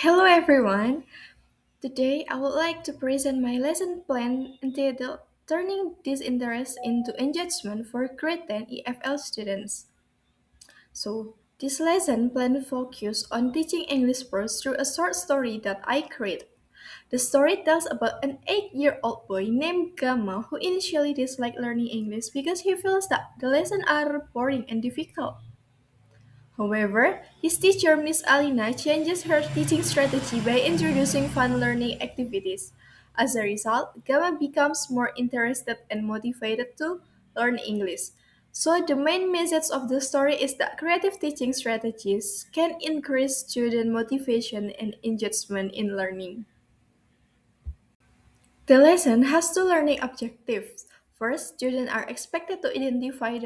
Hello everyone. Today I would like to present my lesson plan entitled Turning Disinterest into Engagement for Grade 10 EFL Students. So, this lesson plan focuses on teaching English prose through a short story that I created. The story tells about an 8-year-old boy named Gama who initially disliked learning English because he feels that the lessons are boring and difficult. However, his teacher, Miss Alina, changes her teaching strategy by introducing fun learning activities. As a result, Gamma becomes more interested and motivated to learn English. So, the main message of the story is that creative teaching strategies can increase student motivation and engagement in learning. The lesson has two learning objectives. First, students are expected to identify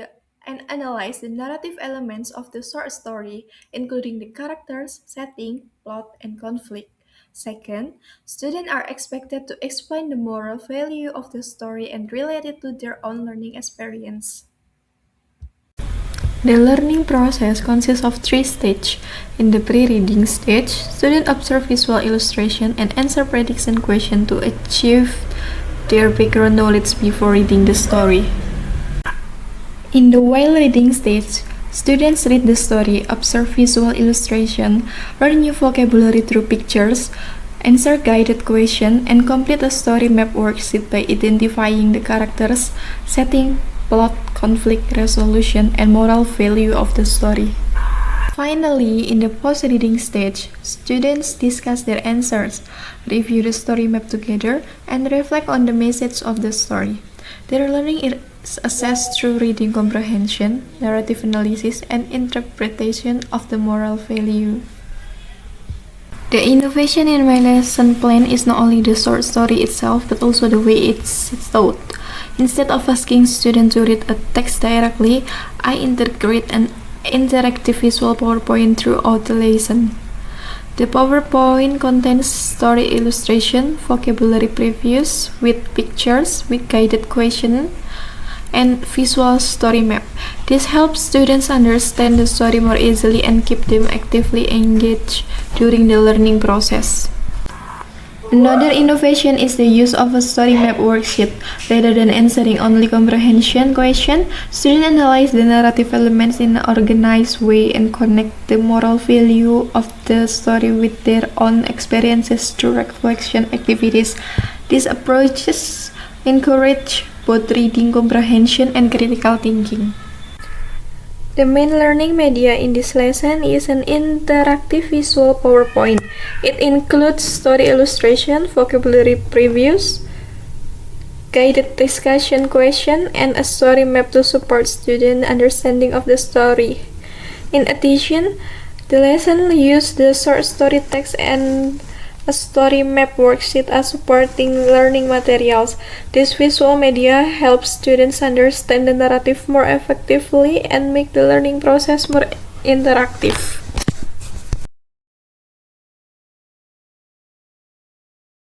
and analyze the narrative elements of the short story, including the characters, setting, plot, and conflict. Second, students are expected to explain the moral value of the story and relate it to their own learning experience. The learning process consists of three stages. In the pre-reading stage, students observe visual illustration and answer prediction questions to achieve their background knowledge before reading the story. In the while reading stage, students read the story, observe visual illustration, learn new vocabulary through pictures, answer guided questions, and complete a story map worksheet by identifying the characters, setting, plot, conflict resolution, and moral value of the story. Finally, in the post-reading stage, students discuss their answers, review the story map together, and reflect on the message of the story. Their learning is assessed through reading comprehension, narrative analysis, and interpretation of the moral value. The innovation in my lesson plan is not only the short story itself, but also the way it's taught. Instead of asking students to read a text directly, I integrate an interactive visual PowerPoint throughout the lesson. The PowerPoint contains story illustration, vocabulary previews with pictures, with guided questions, and visual story map. This helps students understand the story more easily and keep them actively engaged during the learning process. Another innovation is the use of a story map worksheet. Rather than answering only comprehension questions, students analyze the narrative elements in an organized way and connect the moral value of the story with their own experiences through reflection activities. These approaches encourage both reading comprehension and critical thinking. The main learning media in this lesson is an interactive visual PowerPoint. It includes story illustration, vocabulary previews, guided discussion question, and a story map to support student understanding of the story. In addition, the lesson used the short story text and a story map worksheet as supporting learning materials. This visual media helps students understand the narrative more effectively and make the learning process more interactive.